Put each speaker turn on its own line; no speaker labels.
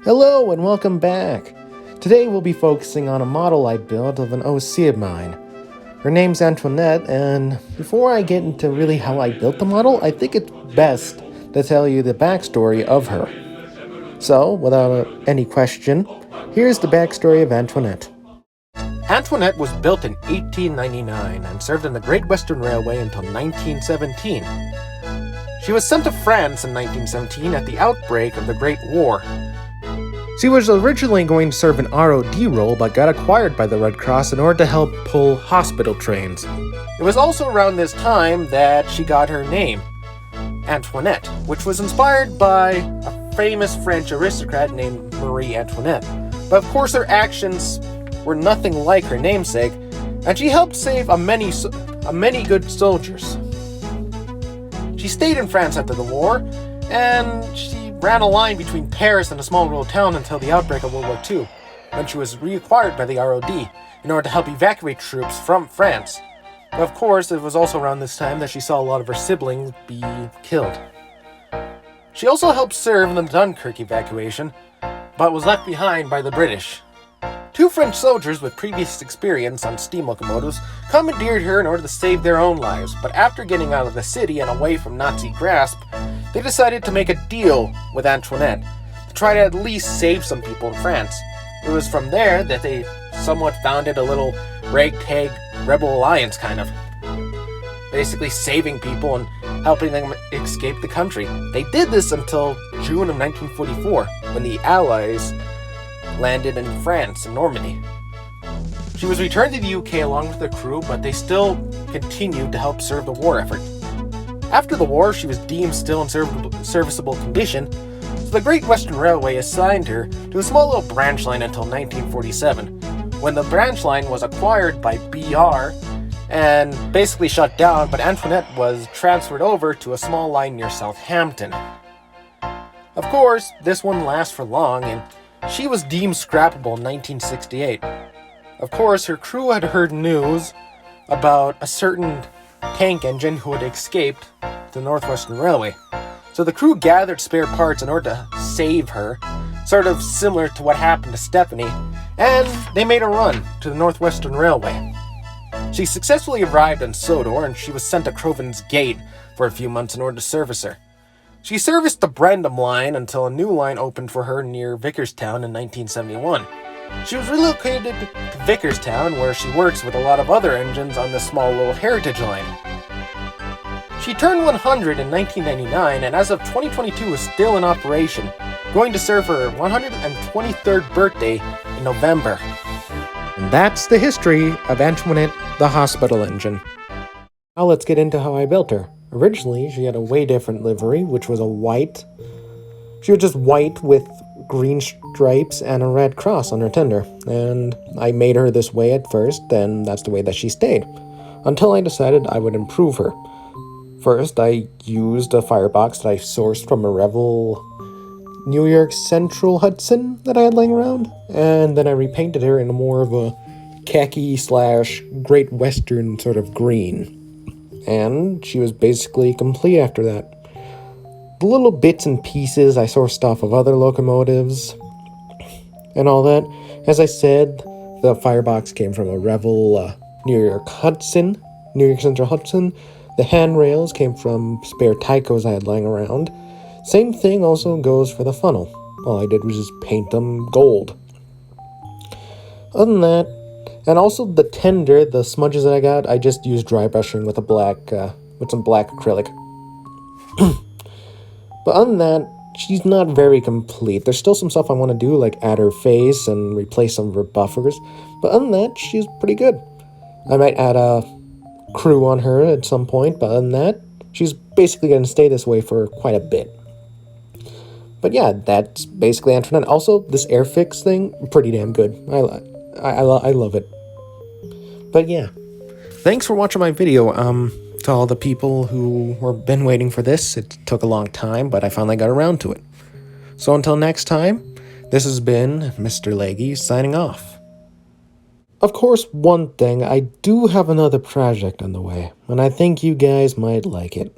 Hello and welcome back. Today we'll be focusing on a model I built of an OC of mine. Her name's Antoinette, and before I get into really how I built the model, I think it's best to tell you the backstory of her. So, without any question, here's the backstory of Antoinette. Antoinette was built in 1899 and served in the Great Western Railway until 1917. She was sent to France in 1917 at the outbreak of the Great War. She was originally going to serve an ROD role, but got acquired by the Red Cross in order to help pull hospital trains. It was also around this time that she got her name, Antoinette, which was inspired by a famous French aristocrat named Marie Antoinette. But of course her actions were nothing like her namesake, and she helped save a many good soldiers. She stayed in France after the war, and she ran a line between Paris and a small rural town until the outbreak of World War II, when she was reacquired by the ROD in order to help evacuate troops from France. But of course, it was also around this time that she saw a lot of her siblings be killed. She also helped serve in the Dunkirk evacuation, but was left behind by the British. Two French soldiers with previous experience on steam locomotives commandeered her in order to save their own lives, but after getting out of the city and away from Nazi grasp, they decided to make a deal with Antoinette to try to at least save some people in France. It was from there that they somewhat founded a little ragtag rebel alliance, kind of. Basically saving people and helping them escape the country. They did this until June of 1944, when the Allies landed in France, in Normandy. She was returned to the UK along with her crew, but they still continued to help serve the war effort. After the war, she was deemed still in serviceable condition, so the Great Western Railway assigned her to a small little branch line until 1947, when the branch line was acquired by BR and basically shut down, but Antoinette was transferred over to a small line near Southampton. Of course, this wouldn't last for long, and she was deemed scrappable in 1968. Of course, her crew had heard news about a certain tank engine who had escaped the Northwestern Railway. So the crew gathered spare parts in order to save her, sort of similar to what happened to Stephanie, and they made a run to the Northwestern Railway. She successfully arrived in Sodor, and she was sent to Crovan's Gate for a few months in order to service her. She serviced the Brandham line until a new line opened for her near Vickerstown in 1971. She was relocated to Vickerstown, where she works with a lot of other engines on this small little heritage line. She turned 100 in 1999, and as of 2022 is still in operation, going to serve her 123rd birthday in November. And that's the history of Antoinette the Hospital engine. Now let's get into how I built her. Originally, she had a way different livery, which was a white. She was just white with green stripes and a red cross on her tender, and I made her this way at first, and that's the way that she stayed, until I decided I would improve her. First, I used a firebox that I sourced from a Revel New York Central Hudson that I had laying around, and then I repainted her in more of a khaki/Great Western sort of green. And she was basically complete after that. The little bits and pieces I sourced off of other locomotives and all that. As I said, the firebox came from a Revel New York Central Hudson. The handrails came from spare Tycos I had lying around. Same thing also goes for the funnel. All I did was just paint them gold. Other than that, and also the tender, the smudges that I got, I just used dry brushing with with some black acrylic. But other than that, she's not very complete. There's still some stuff I want to do, like add her face and replace some of her buffers. But other than that, she's pretty good. I might add a crew on her at some point, but other than that, she's basically going to stay this way for quite a bit. But yeah, that's basically Antoinette. Also, this Airfix thing, pretty damn good. I love it. But yeah, thanks for watching my video. To all the people who have been waiting for this, it took a long time, but I finally got around to it. So until next time, this has been Mr. Leggy signing off. Of course, one thing, I do have another project on the way, and I think you guys might like it.